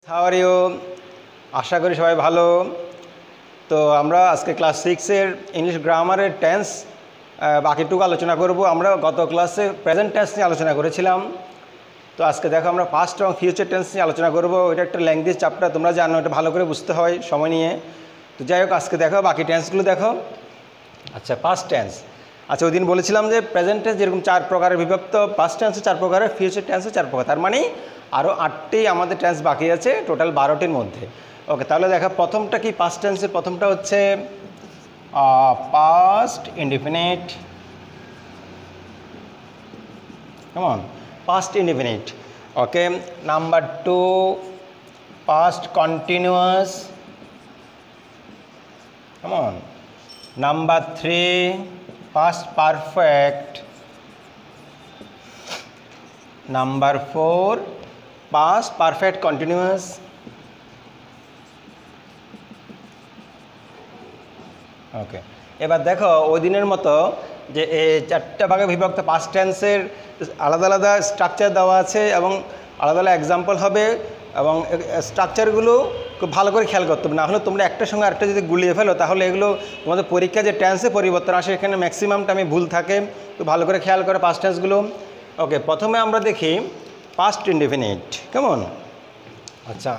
How are you? আশা করি সবাই ভালো। তো আমরা আজকে ক্লাস 6-এর ইংলিশ গ্রামারের টেন্স বাকিটুকু আলোচনা করব। আমরা গত ক্লাসে প্রেজেন্ট টেন্স নিয়ে আলোচনা করেছিলাম। তো আজকে দেখো আমরা পাস্ট এবং ফিউচার টেন্স নিয়ে আলোচনা করব। এটা একটা ল্যাঙ্গুয়েজ চ্যাপ্টার, তোমরা জানো, এটা ভালো করে বুঝতে হয় সময় নিয়ে। তো যাই হোক, আজকে দেখো বাকি টেন্সগুলো দেখো। আচ্ছা, পাস্ট টেন্স। আচ্ছা, ওই দিন বলেছিলাম যে প্রেজেন্ট টেন্স যেরকম 4 প্রকারের বিভক্ত, পাস্ট টেন্সে 4 প্রকারের, ফিউচার টেন্সে 4 প্রকার। তার মানে আরও 8টি আমাদের টেন্স বাকি আছে টোটাল 12টির মধ্যে। ওকে, তাহলে দেখো প্রথমটা কি পাস্ট টেন্সের? প্রথমটা হচ্ছে পাস্ট ইনডিফিনিট। কেমন? Past indefinite. Okay, number 2 past continuous. কেমন? Number 3 past perfect. Number 4 past perfect continuous. Okay, এবার দেখো ওই দিনের মতো যে এই 4টা ভাগে বিভক্ত পাস্ট টেন্সের আলাদা আলাদা স্ট্রাকচার দেওয়া আছে এবং আলাদা আলাদা এক্সাম্পল হবে, এবং স্ট্রাকচারগুলো খুব ভালো করে খেয়াল করতে হবে। না হলে তোমরা একটার সঙ্গে আরেকটা যদি গুলিয়ে ফেলো তাহলে এগুলো তোমাদের পরীক্ষা যে টেন্সে পরিবর্তন আসে এখানে ম্যাক্সিমাম টাইমে ভুল থাকে। তো ভালো করে খেয়াল করে পাস্ট টেন্সগুলো। ওকে, প্রথমে আমরা দেখি পাস্ট ইনডিফিনিট। কেমন? আচ্ছা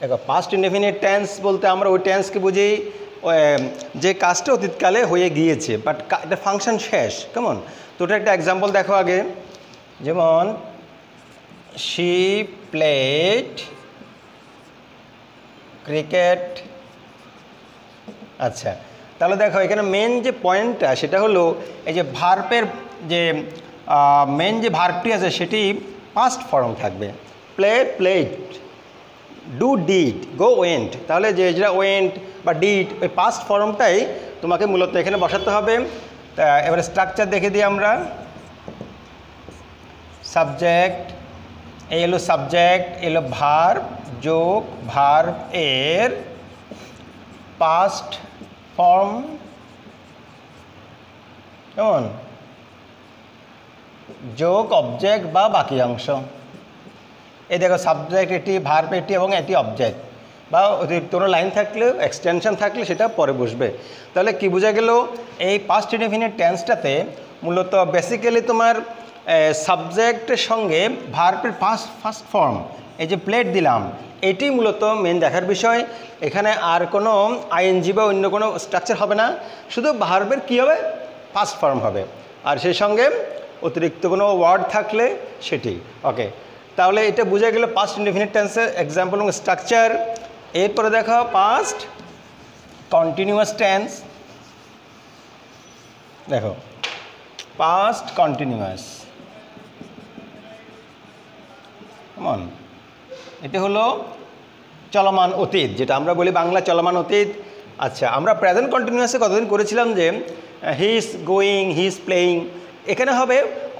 দেখো, পাস্ট ইনডিফিনিট টেন্স বলতে আমরা ওই টেন্সকে বুঝি যে কাজটা অতীতকালে হয়ে গিয়েছে বাট এটা ফাংশন শেষ। কেমন? তো ওটা একটা এক্সাম্পল দেখো আগে, যেমন she played cricket. আচ্ছা, তাহলে দেখো এখানে মেন যে পয়েন্টটা সেটা হলো এই যে ভার্বের যে মেন যে ভার্বটি আছে সেটি পাস্ট ফর্ম থাকবে। Play, played, do, did, go, went. তাহলে যে যেটা ওয়েন্ট বা ডিড ওই পাস্ট ফর্মটাই তোমাকে মূলত এখানে বসাতে হবে। তা এবারে স্ট্রাকচার দেখে দিই আমরা। সাবজেক্ট, এই হলো সাবজেক্ট, এলো ভার্ব, যোগ ভার্ব এর পাস্ট ফর্ম। কেমন? যোগ অবজেক্ট বা বাকি অংশ। এই দেখো সাবজেক্ট এটি, ভার্ব এটি এবং এটি অবজেক্ট, বা কোনো লাইন থাকলে এক্সটেনশন থাকলে সেটা পরে বসবে। তাহলে কি বোঝা গেল? এই পাস্ট ইনডিফিনিট টেন্সটাতে মূলত বেসিক্যালি তোমার সাবজেক্টের সঙ্গে ভার্বের ফার্স্ট ফর্ম, এই যে প্লেট দিলাম, এটি মূলত মেন দেখার বিষয়। এখানে আর কোনো আইএনজি বা অন্য কোনো স্ট্রাকচার হবে না, শুধু ভার্বের কী হবে? ফার্স্ট ফর্ম হবে, আর সেই সঙ্গে অতিরিক্ত কোনো ওয়ার্ড থাকলে সেটি। ওকে, তাহলে এটা বোঝা গেল পাস্ট ইনডিফিনিট টেন্সের এক্সাম্পল এবং স্ট্রাকচার। এরপরে দেখো পাস্ট কন্টিনিউয়াস টেন্স। দেখো পাস্ট কন্টিনিউয়াস। কেমন? এটা হলো চলমান অতীত, যেটা আমরা বলি বাংলা চলমান অতীত। আচ্ছা, আমরা প্রেজেন্ট কন্টিনিউয়াসে কতদিন করেছিলাম যে he is going, he is playing, এখানে হবে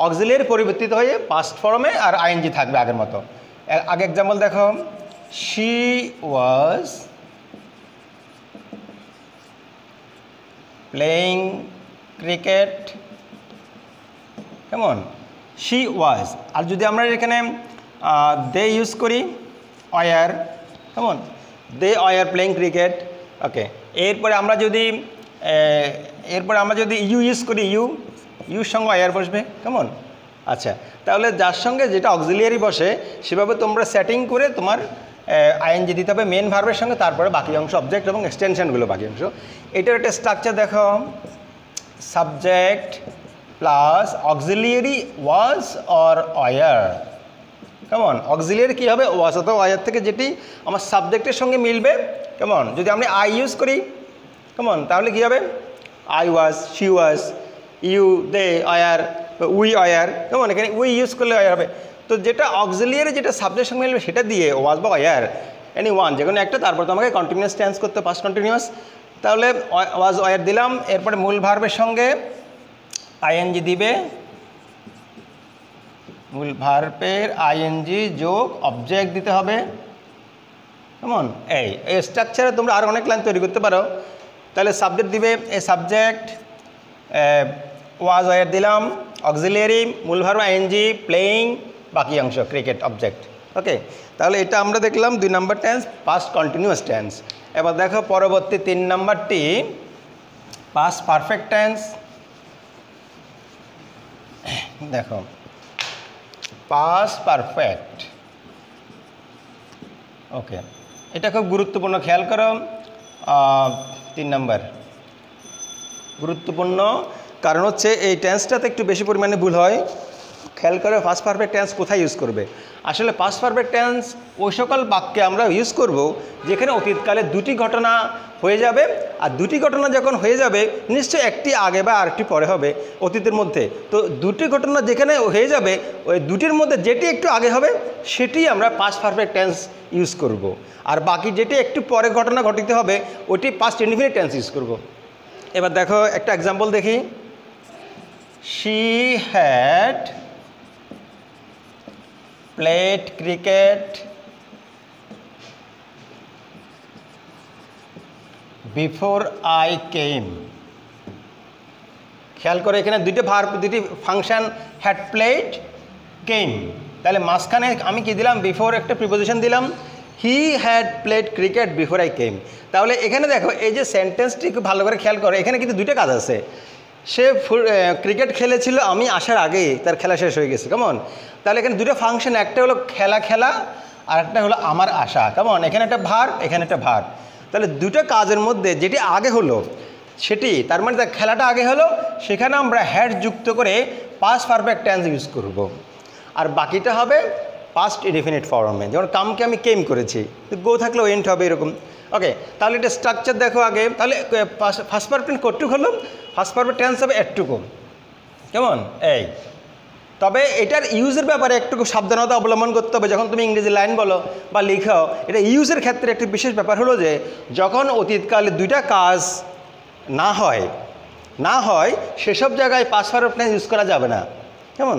অক্সিলিয়ারি পরিবর্তিত হয়ে পাস্ট ফর্মে আর আইএনজি থাকবে আগের মতো। আগে এক্সাম্পল দেখো, শি ওয়াজ প্লেয়িং ক্রিকেট। কেমন? She was. আর যদি আমরা এখানে দে ইউজ করি ওয়ার, কেমন? They were playing cricket. Okay, এরপরে আমরা যদি ইউ ইউজ করি, ইউর সঙ্গে ওয়ার বসবে। কেমন? আচ্ছা, তাহলে যার সঙ্গে যেটা অক্সিলিয়ারি বসে সেভাবে তোমরা সেটিং করে তোমার আইএনজি দিতে হবে মেন ভার্বের সঙ্গে, তারপরে বাকি অংশ অবজেক্ট এবং এক্সটেনশনগুলো বাকি অংশ। এটার একটা স্ট্রাকচার দেখো, subject plus auxiliary was or were. কেমন? অক্সিলিয়ারি কী হবে? ওয়াজ অথবা ওয়ার থেকে যেটি আমার সাবজেক্টের সঙ্গে মিলবে। কেমন? যদি আমরা আই ইউজ করি, কেমন, তাহলে কী হবে? I was, she was, you, they, were, we were. কেমন? এখানে উই ইউজ করলে ওয়ার হবে। তো যেটা অক্সিলিয়ারি যেটা সাবজেক্টের সঙ্গে মিলবে সেটা দিয়ে ওয়াজ বা ওয়ার এনি ওয়ান যে কোনো একটা, তারপর তোমাকে কন্টিনিউয়াস টেন্স করতে, পাস্ট কন্টিনিউয়াস। তাহলে ওয়াজ ওয়ার দিলাম, এরপরে মূল ভার্বের সঙ্গে আইএনজি দিবে, মূল ভার্বের আইএনজি যোগ অবজেক্ট দিতে হবে। কেমন? এই স্ট্রাকচারে তোমরা আরও অনেক লাইন তৈরি করতে পারো। তাহলে সাবজেক্ট দিবে, এই সাবজেক্ট ওয়াজ ওয়ার দিলাম, অক্সিলিয়ারি, মূল ভার্ব আইএনজি, প্লেয়িং, বাকি অংশ ক্রিকেট অবজেক্ট। ওকে, তাহলে এটা আমরা দেখলাম 2 নম্বর টেন্স, পাস্ট কন্টিনিউয়াস টেন্স। এবার দেখো পরবর্তী 3 নম্বরটি পাস্ট পারফেক্ট টেন্স। দেখো পাস্ট পারফেক্ট। ওকে, এটা খুব গুরুত্বপূর্ণ, খেয়াল করো। 3 নম্বর গুরুত্বপূর্ণ, কারণ হচ্ছে এই টেন্সটাতে একটু বেশি পরিমাণে ভুল হয়। খেয়াল করে পাস্ট পারফেক্ট টেন্স কোথায় ইউজ করবে। আসলে পাস্ট পারফেক্ট টেন্স ওই সকল বাক্যে আমরা ইউজ করব যেখানে অতীতকালে দুটি ঘটনা হয়ে যাবে, আর দুটি ঘটনা যখন হয়ে যাবে নিশ্চয়ই একটি আগে বা আরেকটি পরে হবে অতীতের মধ্যে। তো দুটি ঘটনা যেখানে হয়ে যাবে ওই দুটির মধ্যে যেটি একটু আগে হবে সেটি আমরা পাস্ট পারফেক্ট টেন্স ইউজ করব, আর বাকি যেটি একটু পরে ঘটনা ঘটিতে হবে ওটি পাস্ট ইনডিফিনিট টেন্স ইউজ করব। এবার দেখো একটা এক্সাম্পল দেখি। She had played cricket before I came. খেয়াল করে এখানে দুইটা ভার্ব, দুটি ফাংশন, হ্যাড প্লেড, কেম। তাহলে মাঝখানে আমি কি দিলাম, বিফোর একটা প্রিপোজিশন দিলাম, he had played cricket before I came. তাহলে এখানে দেখো এই যে সেন্টেন্সটি খুব ভালো করে খেয়াল করো, এখানে কিন্তু দুইটা কাজ আছে। সে ক্রিকেট খেলেছিল আমি আসার আগেই, তার খেলা শেষ হয়ে গেছে, কেমন। তাহলে এখানে দুটো ফাংশন, একটা হলো খেলা আর একটা হলো আমার আশা, কেমন। এখানে একটা ভার্ব, এখানে একটা ভার্ব। তাহলে দুটো কাজের মধ্যে যেটি আগে হলো সেটি, তার মানে তার খেলাটা আগে হলো, সেখানে আমরা হ্যাড যুক্ত করে পাস্ট পারফেক্ট টেন্স ইউজ করব। আর বাকিটা হবে পাস্ট ইনডিফিনিট ফর্মে, যেমন কামকে আমি কেম করেছি, গো থাকলেও এন্ড হবে এরকম। ওকে, তাহলে এটা স্ট্রাকচার দেখো আগে। তাহলে ফার্স্ট পারফেক্ট কতটুকু হলো, ফার্স্ট পারফেক্ট টেন্স হবে একটুকু, কেমন এই। তবে এটার ইউজের ব্যাপারে একটু সাবধানতা অবলম্বন করতে হবে। যখন তুমি ইংরেজি লাইন বলো বা লিখো, এটা ইউজের ক্ষেত্রে একটি বিশেষ ব্যাপার হলো যে যখন অতীতকালে দুইটা কাজ না হয় সেসব জায়গায় পাস্ট পারফেক্ট টেন্স ইউজ করা যাবে না, কেমন।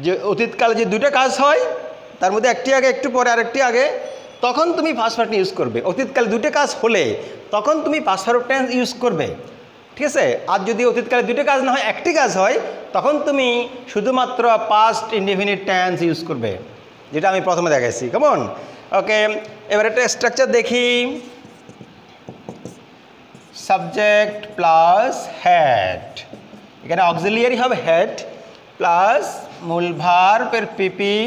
যে অতীতকালে যে দুইটা কাজ হয় তার মধ্যে একটি আগে একটু পরে আরেকটি আগে, তখন তুমি পাস্ট পারফেক্ট ইউজ করবে। অতীতকালে দুটো কাজ হলে তখন তুমি পাস্ট পারফেক্ট টেন্স ইউজ করবে, ঠিক আছে। আর যদি অতীতকালে দুটো কাজ না হয়, একটি কাজ হয়, তখন তুমি শুধুমাত্র পাস্ট ইনডিফিনিট টেন্স ইউজ করবে, যেটা আমি প্রথমে দেখাইছি, কেমন। ওকে, এবার একটা স্ট্রাকচার দেখি। সাবজেক্ট প্লাস হ্যাড, এখানে অক্সিলিয়ারি হবে হ্যাড, প্লাস মূল ভার্বের পিপি,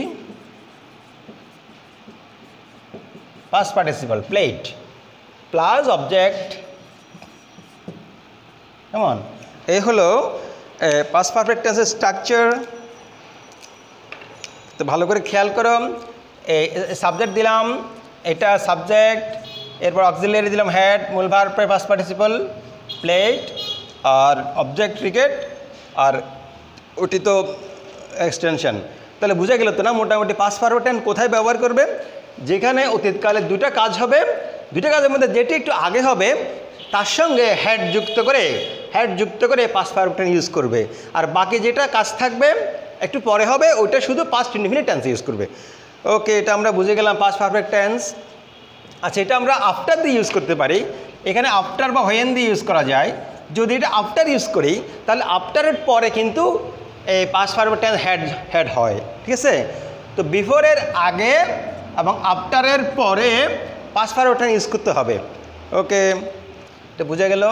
past participle played, plus object, কেমন। এই হলো পাস্ট পারফেক্ট টেন্সের স্ট্রাকচার। তো ভালো করে খেয়াল করো, এই সাবজেক্ট দিলাম, এটা সাবজেক্ট, এরপর অক্সিলিয়ারি দিলাম হ্যাড, মূল ভার্বের পাস্ট পার্টিসিপল প্লেড, আর অবজেক্ট ক্রিকেট, আর ওটি তো এক্সটেনশন। তাহলে বুঝা গেল তো না মোটামুটি পাস্ট পারফেক্ট টেন্স কোথায় ব্যবহার করবে, যেখানে অতীতকালে দুটা কাজ হবে, দুটা কাজের মধ্যে যেটি একটু আগে হবে তার সঙ্গে হ্যাড যুক্ত করে পাস্ট পারফেক্ট টেন্স ইউজ করবে, আর বাকি যেটা কাজ থাকবে একটু পরে হবে ওইটা শুধু পাস্ট ইনডিফিনিট টেন্স ইউজ করবে। ওকে, এটা আমরা বুঝে গেলাম পাস্ট পারফেক্ট টেন্স। আচ্ছা, এটা আমরা আফটার দিয়ে ইউজ করতে পারি। এখানে আফটার বা হোয়েন দিয়ে ইউজ করা যায়। যদি এটা আফটার ইউজ করি তাহলে আফটারের পরে কিন্তু এই পাস্ট পারফেক্ট টেন্স হ্যাড হয়, ঠিক আছে। তো বিফোরের আগে এবং আফটারের পরে পাস্ট পারফেক্ট টেন্স ইউজ করতে হবে। ওকে, এটা বুঝে গেল।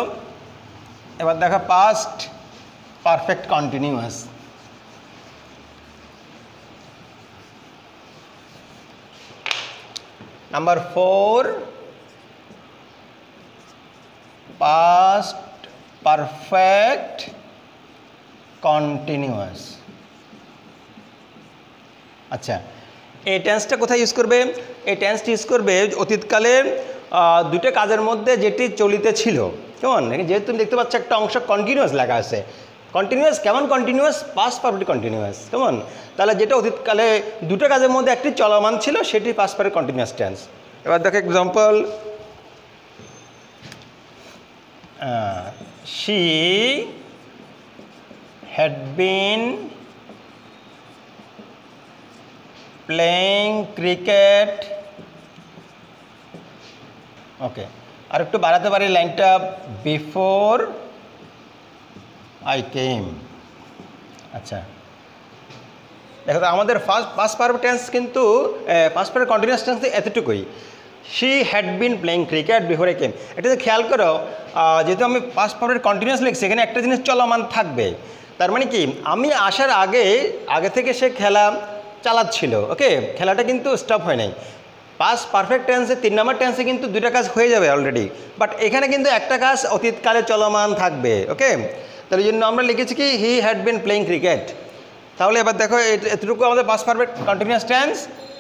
এবার দেখো past perfect continuous. Number 4, past perfect continuous. আচ্ছা, এই টেন্সটা কোথায় ইউজ করবে? এই টেন্সটি ইউজ করবে অতীতকালের দুটো কাজের মধ্যে যেটি চলিতে ছিল, কেমন। যেহেতু তুমি দেখতে পাচ্ছ একটা অংশ কন্টিনিউয়াস লেখা আছে, কন্টিনিউয়াস কেমন কন্টিনিউয়াস, পাস্ট পারফেক্ট কন্টিনিউয়াস, কেমন। তাহলে যেটা অতীতকালে দুটো কাজের মধ্যে একটি চলমান ছিল সেটি পাস্ট পারফেক্ট কন্টিনিউয়াস টেন্স। এবার দেখো example, she had been playing cricket. ওকে, আর একটু বাড়াতে পারি লাইনটা, বিফোর আই কেম। আচ্ছা, দেখো আমাদের পাস্ট পারফেক্ট টেন্স কিন্তু পাস্ট পারফেক্ট কন্টিনিউয়াস টেন্স এতটুকুই, she had been playing cricket before I came. এটা যদি খেয়াল করো, যেহেতু আমি পাস্ট পারফেক্ট কন্টিনিউয়াস লিখছি, এখানে একটা জিনিস চলমান থাকবে। তার মানে কি, আমি আসার আগে থেকে সে খেলা চালাচ্ছিল, ওকে, খেলাটা কিন্তু স্টপ হয় নাই। পাস্ট পারফেক্ট টেন্সে 3 নম্বর টেন্সে কিন্তু 2টা কাজ হয়ে যাবে অলরেডি, বাট এখানে কিন্তু একটা কাজ অতীতকালে চলমান থাকবে, ওকে। তার জন্য আমরা লিখেছি কি he had been playing cricket. তাহলে এবার দেখো এতটুকু আমাদের পাস্ট পারফেক্ট কন্টিনিউয়াস টেন্স।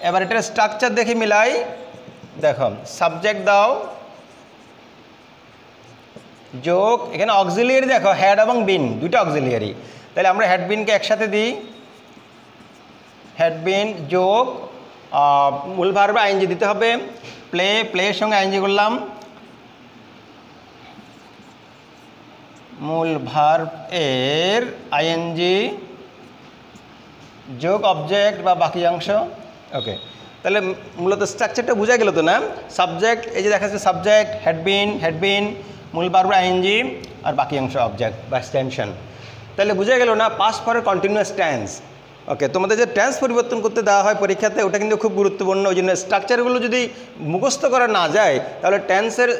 এবার এটার স্ট্রাকচার দেখে মিলাই, দেখো সাবজেক্ট দাও, যোগ, এখানে অক্সিলিয়ারি দেখো হ্যাড এবং বিন, 2টা অক্সিলিয়ারি। তাহলে আমরা হ্যাড বিনকে একসাথে দিই, হ্যাড বিন যোগ মূল ভার্বে আইএনজি দিতে হবে, প্লের সঙ্গে আইএনজি করলাম, মূল ভার্ব এর আইএনজি যোগ অবজেক্ট বা বাকি অংশ, ওকে। তাহলে মূলত স্ট্রাকচারটা বোঝা গেল তো না? সাবজেক্ট, এই যে দেখা যাচ্ছে সাবজেক্ট হ্যাড বিন মূল ভার্ব আইএনজি আর বাকি অংশ অবজেক্ট বা এক্সটেনশন। তাহলে বোঝা গেল না পাস্ট ফর কন্টিনিউয়াস টেন্স, ওকে। তোমাদের যে টেন্স পরিবর্তন করতে দেওয়া হয় পরীক্ষাতে, ওটা কিন্তু খুব গুরুত্বপূর্ণ। ওই জন্য স্ট্রাকচারগুলো যদি মুখস্থ করা না যায়, তাহলে টেন্সের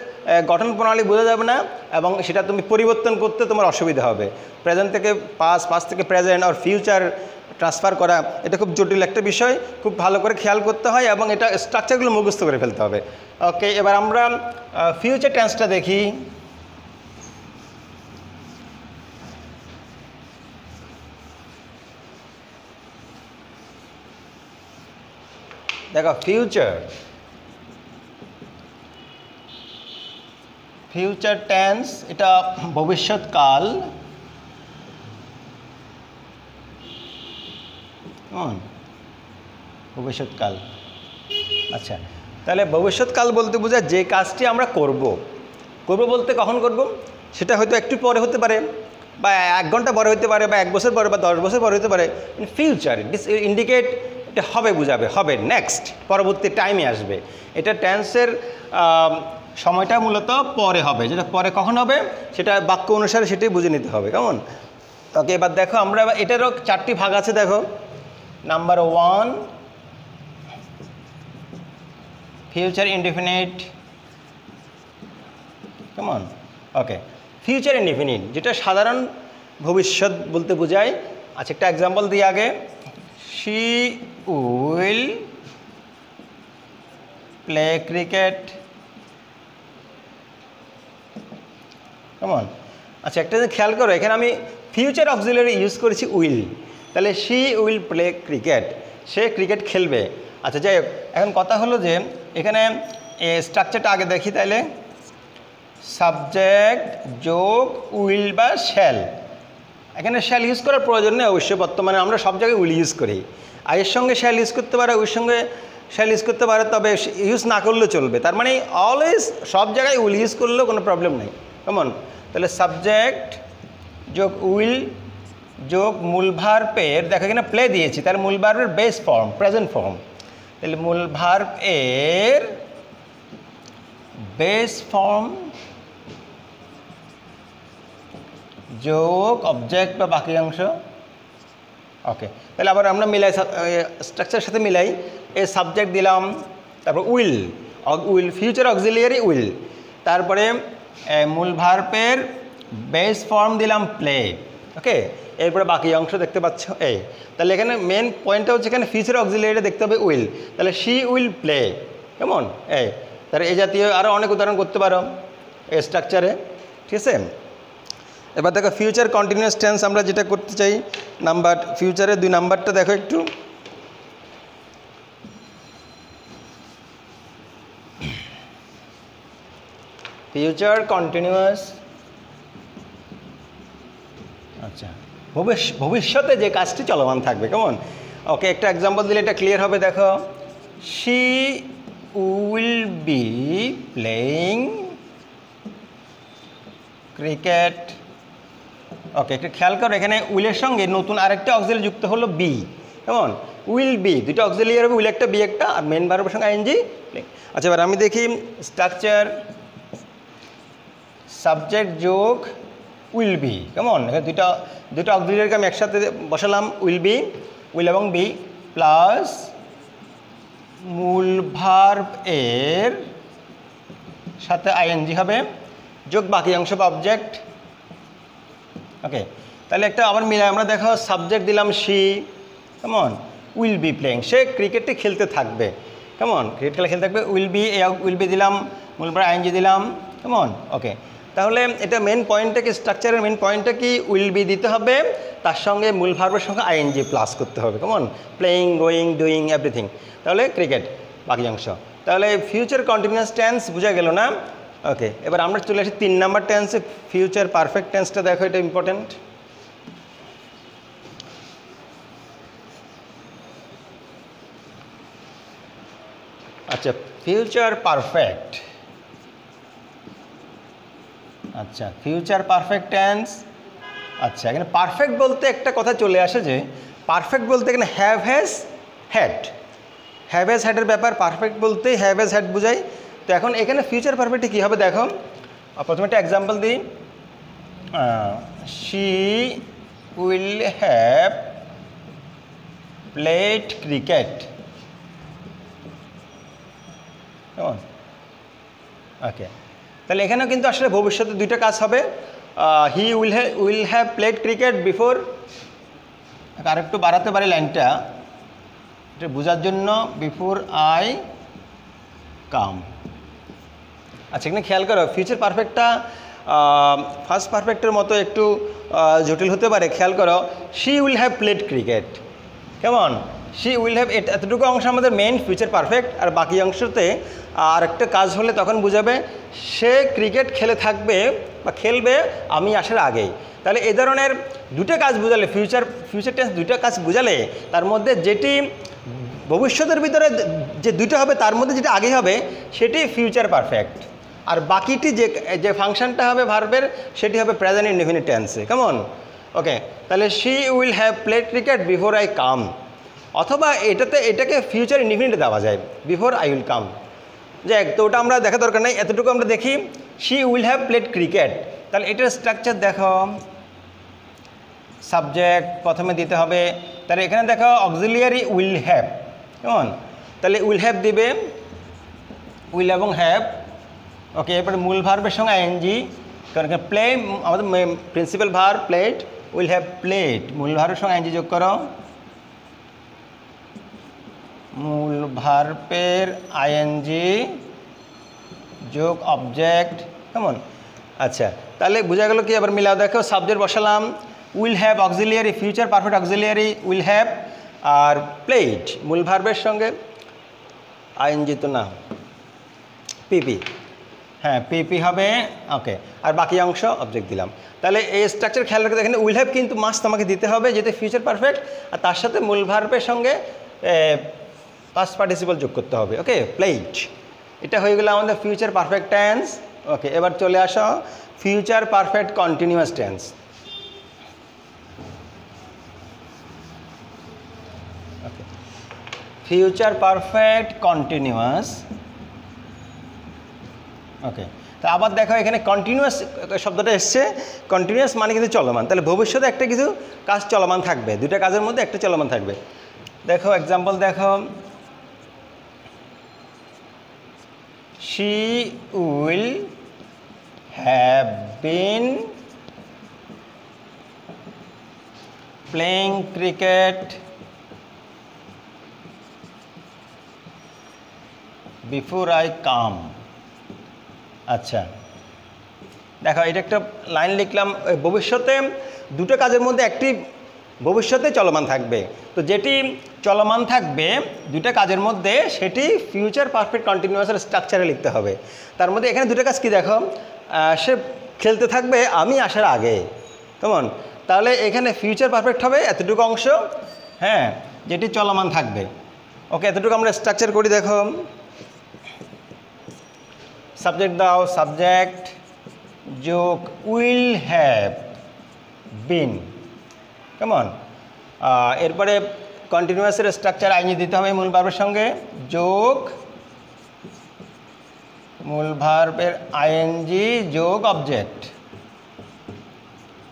গঠন প্রণালী বোঝা যাবে না এবং সেটা তুমি পরিবর্তন করতে তোমার অসুবিধা হবে। প্রেজেন্ট থেকে পাস্ট থেকে প্রেজেন্ট আর ফিউচার ট্রান্সফার করা, এটা খুব জটিল একটা বিষয়, খুব ভালো করে খেয়াল করতে হয় এবং এটা স্ট্রাকচারগুলো মুখস্থ করে ফেলতে হবে, ওকে। এবার আমরা ফিউচার টেন্সটা দেখি। দেখো ফিউচার টেন্স, এটা ভবিষ্যৎকাল, ভবিষ্যৎকাল। আচ্ছা, তাহলে ভবিষ্যৎকাল বলতে বোঝায় যে কাজটি আমরা করব বলতে কখন করব, সেটা হয়তো একটু পরে হতে পারে, বা 1 ঘন্টা পরে হতে পারে, বা 1 বছর পরে, বা 10 বছর পরে হতে পারে। ইন ফিউচার দিস ইন্ডিকেট এটা হবে, বুঝাবে, হবে, নেক্সট, পরবর্তী টাইমে আসবে। এটা টেন্সের সময়টা মূলত পরে হবে, যেটা পরে কখন হবে সেটা বাক্য অনুসারে সেটাই বুঝে নিতে হবে, কেমন? ওকে, এবার দেখো আমরা এটারও 4টি ভাগ আছে। দেখো নাম্বার 1 ফিউচার ইনডিফিনিট, কেমন? ওকে, ফিউচার ইনডিফিনিট যেটা সাধারণ ভবিষ্যৎ বলতে বোঝায়। আচ্ছা, একটা এক্সাম্পল দিই আগে, শি উইল প্লে ক্রিকেট, কেমন? আচ্ছা, একটা খেয়াল করো, এখানে আমি ফিউচার অক্সিলিয়ারি ইউজ করেছি উইল, তাহলে she will play cricket, say cricket খেলবে। আচ্ছা, যাই হোক, এখন কথা হলো যে এখানে স্ট্রাকচারটা আগে দেখি। তাহলে সাবজেক্ট যোগ উইল বা শ্যাল, এখানে শ্যাল ইউজ করার প্রয়োজন নেই অবশ্যই, বর্তমানে আমরা সব জায়গায় উইল ইউজ করি। আইয়ের সঙ্গে শ্যাল ইউজ করতে পারে, ওর সঙ্গে শ্যাল ইউজ করতে পারে, তবে ইউজ না করলেও চলবে। তার মানে অলওয়েজ সব জায়গায় উইল ইউজ করলেও কোনো প্রবলেম নেই, কেমন? তাহলে সাবজেক্ট যোগ উইল যোগ মূল ভার্বের, দেখো এখানে প্লে দিয়েছি, তার মূল ভার্বের বেস ফর্ম প্রেজেন্ট ফর্ম, তাহলে মূল ভার্ব এর বেস ফর্ম যোগ অবজেক্ট বা বাকি অংশ, ওকে। তাহলে আবার আমরা মিলাই, স্ট্রাকচারের সাথে মিলাই, এ সাবজেক্ট দিলাম, তারপর উইল ফিউচার অক্সিলিয়ারি উইল, তারপরে মূল ভার্বের বেস ফর্ম দিলাম প্লে, ওকে। এরপরে বাকি অংশ দেখতে পাচ্ছ এই। তাহলে এখানে মেন পয়েন্টটা হচ্ছে এখানে ফিউচার অক্সিলিয়ারি দেখতে হবে উইল, তাহলে শি উইল প্লে, কেমন? এই তাহলে এই জাতীয় আরও অনেক উদাহরণ করতে পারো এই স্ট্রাকচারে, ঠিক আছে। এবার দেখো ফিউচার কন্টিনিউয়াস টেন্স আমরা যেটা করতে চাই, ফিউচারের 2 নাম্বারটা দেখো একটু। ফিউচার কন্টিনিউয়াস, আচ্ছা, ভবিষ্যতে যে কাজটি চলমান থাকবে, কেমন? ওকে, একটা এক্সাম্পল দিলে এটা ক্লিয়ার হবে। দেখো she will be playing cricket, okay. একটু খেয়াল করো, এখানে উইলের সঙ্গে নতুন আরেকটা অক্সিলিয়ারি যুক্ত হলো বি, কেমন? উইল বি, 2টা অক্সিলিয়ারি হবে, উইল একটা বি একটা, আর মেন ভার্বের সঙ্গে আইএনজি। আচ্ছা, এবার আমি দেখি স্ট্রাকচার, সাবজেক্ট যোগ উইল বি, কেমন? এখানে দুইটা অক্সিলিয়ারিকে আমি একসাথে বসালাম, উইল বি, উইল এবং বি প্লাস মূল ভার্ব এর সাথে আইএনজি হবে যোগ বাকি অংশ বা অবজেক্ট। ওকে, তাহলে একটা আবার মিলাই আমরা দেখো সাবজেক্ট দিলাম শি, কেমন, উইল বি প্লেইং, সে ক্রিকেটে খেলতে থাকবে, কেমন, ক্রিকেট খেলা খেলতে থাকবে। উইল বি দিলাম, মূল ভার্ব আইএনজি দিলাম, কেমন। ওকে, তাহলে এটা মেন পয়েন্টটা কি, স্ট্রাকচারের মেন পয়েন্টটা কি, উইল বি দিতে হবে, তার সঙ্গে মূল ভার্বের সঙ্গে আইএনজি প্লাস করতে হবে, কেমন, প্লেইং, গোয়িং, ডুইং, এভরিথিং, তাহলে ক্রিকেট বাকি অংশ। তাহলে ফিউচার কন্টিনিউয়াস টেন্স বোঝা গেল না। ওকে, এবার আমরা চলে আসি 3 নাম্বার টেন্সে, ফিউচার পারফেক্ট টেন্সটা দেখো, এটা ইম্পর্টেন্ট। আচ্ছা, ফিউচার পারফেক্ট, আচ্ছা ফিউচার পারফেক্ট টেন্স। আচ্ছা, এখানে পারফেক্ট বলতে একটা কথা চলে আসে যে পারফেক্ট বলতে এখানে have has had, have has হ্যাডের ব্যাপার, পারফেক্ট বলতে হ্যাভ হ্যাজ হ্যাড বোঝায়। তো এখন এখানে ফিউচার পারফেক্টে কী হবে দেখো, প্রথমে একটা এক্সাম্পল দিই, she will have played cricket, কেমন। ওকে, তাহলে এখানেও কিন্তু আসলে ভবিষ্যতে দুইটা কাজ হবে, he will have played cricket before, আরেকটু বাড়াতে পারি লাইনটা এটা বোঝার জন্য, বিফোর আই কাম। আচ্ছা, এখানে খেয়াল করো ফিউচার পারফেক্টটা ফার্স্ট পারফেক্টের মতো একটু জটিল হতে পারে। খেয়াল করো, she will have played cricket, কেমন, শি উইল হ্যাভ, এতটুকু অংশ আমাদের মেইন ফিউচার পারফেক্ট, আর বাকি অংশতে আর একটা কাজ হলে তখন বোঝাবে সে ক্রিকেট খেলে থাকবে বা খেলবে আমি আসার আগেই। তাহলে এই ধরনের দুটো কাজ বোঝালে, ফিউচার টেন্স দুটো কাজ বোঝালে তার মধ্যে যেটি ভবিষ্যতের ভিতরে যে দুটো হবে তার মধ্যে যেটা আগে হবে সেটি ফিউচার পারফেক্ট, আর বাকিটি যে ফাংশনটা হবে ভার্বের সেটি হবে প্রেজেন্ট ইনডেফিনিট টেন্সে, কেমন। ওকে, তাহলে she will have played cricket before I come, অথবা এটাকে ফিউচার ইনডেফিনিটে দেওয়া যায়, বিফোর আই উইল কাম। যাক, তো ওটা আমরা দেখা দরকার নেই, এতটুকু আমরা দেখি, she will have played cricket. তাহলে এটার স্ট্রাকচার দেখো, সাবজেক্ট প্রথমে দিতে হবে, তাহলে এখানে দেখো অক্সিলিয়ারি উইল হ্যাভ, কেমন, তাহলে উইল হ্যাভ দিবে, উইল এবং হ্যাভ। ওকে, এরপরে মূল ভার্বের সঙ্গে আইএনজি, কারণ এখানে প্লে আমাদের principal verb played, will have played, মূল ভার্বের সঙ্গে আইএনজি যোগ করো, মূল ভার্বের আইএনজি যোগ অবজেক্ট, কেমন। আচ্ছা, তাহলে বোঝা গেল কি, আবার মিলাও দেখো, সাবজেক্ট বসালাম, will have auxiliary, future perfect auxiliary will have, আর প্লেড মূল ভার্বের সঙ্গে আইএনজি তো না, পিপি, হ্যাঁ পিপি হবে। ওকে, আর বাকি অংশ অবজেক্ট দিলাম। তাহলে এই স্ট্রাকচার খেয়াল রাখতে এখানে উইল হ্যাভ কিন্তু মাস্ট আমাকে দিতে হবে যেটা ফিউচার পারফেক্ট, আর তার সাথে মূল ভার্বের সঙ্গে পাস্ট পার্টিসিপল যোগ করতে হবে। ওকে, প্লেড, এটা হয়ে গেল আমাদের ফিউচার পারফেক্ট টেন্স। ওকে, এবার চলে আসো ফিউচার পারফেক্ট কন্টিনিউয়াস টেন্স। ওকে, ফিউচার পারফেক্ট কন্টিনিউয়াস। ওকে, তা আবার দেখো এখানে কন্টিনিউয়াস শব্দটা এসছে, কন্টিনিউয়াস মানে কিন্তু চলমান, তাহলে ভবিষ্যতে একটা কিছু কাজ চলমান থাকবে, দুটা কাজের মধ্যে একটা চলমান থাকবে। দেখো এক্সাম্পল দেখো, she will have been playing cricket before I come. আচ্ছা, দেখো এটা একটা লাইন লিখলাম, ভবিষ্যতে দুটো কাজের মধ্যে একটি ভবিষ্যতে চলমান থাকবে, তো যেটি চলমান থাকবে দুটো কাজের মধ্যে সেটি ফিউচার পারফেক্ট কন্টিনিউয়াসের স্ট্রাকচারে লিখতে হবে। তার মধ্যে এখানে দুটো কাজ কি দেখো, সে খেলতে থাকবে আমি আসার আগে, কেমন, তাহলে এখানে ফিউচার পারফেক্ট হবে এতটুকু অংশ, হ্যাঁ, যেটি চলমান থাকবে। ওকে, এতটুকু আমরা স্ট্রাকচার করি, দেখো সাবজেক্ট দাও, সাবজেক্ট যোগ উইল হ্যাভ বিন, কেমন, এরপরে কন্টিনিউয়াসের স্ট্রাকচার আইনি দিতে হবে মূল ভার্বের সঙ্গে, যোগ মূল ভার্বের আইএনজি যোগ অবজেক্ট।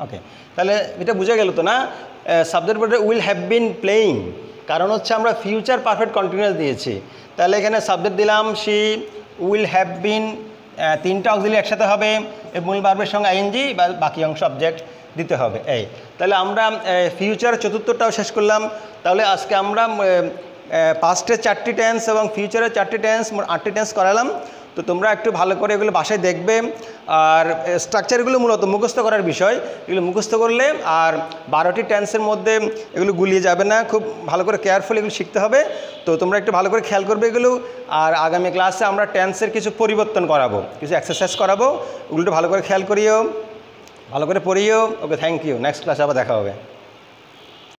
ওকে, তাহলে এটা বুঝে গেল তো না, subject verb will have been playing, কারণ হচ্ছে আমরা ফিউচার পারফেক্ট কন্টিনিউয়াস দিয়েছি। তাহলে এখানে সাবজেক্ট দিলাম শি উইল হ্যাভ বিন, তিনটা অক্সিলারি একসাথে হবে, মূল ভার্বের সঙ্গে আইএনজি বা বাকি অংশ অবজেক্ট দিতে হবে। এই তাহলে আমরা ফিউচার চতুর্থটাও শেষ করলাম। তাহলে আজকে আমরা পাস্টের 4টি টেন্স এবং ফিউচারের 4টি টেন্স, মোট 8টি টেন্স করালাম। তো তোমরা একটু ভালো করে এগুলো বাসায় দেখবে। আর স্ট্রাকচারগুলো মূলত মুখস্থ করার বিষয়, এগুলো মুখস্থ করলে আর 12টি টেন্সের মধ্যে এগুলো গুলিয়ে যাবে না, খুব ভালো করে কেয়ারফুল এগুলো শিখতে হবে। তো তোমরা একটু ভালো করে খেয়াল করবে এগুলো। আর আগামী ক্লাসে আমরা টেন্সের কিছু পরিবর্তন করাবো, কিছু এক্সারসাইজ করাবো, ওগুলো ভালো করে খেয়াল করিও, ভালো করে পড়িও। ওকে, থ্যাংক ইউ। নেক্সট ক্লাসে আবার দেখা হবে।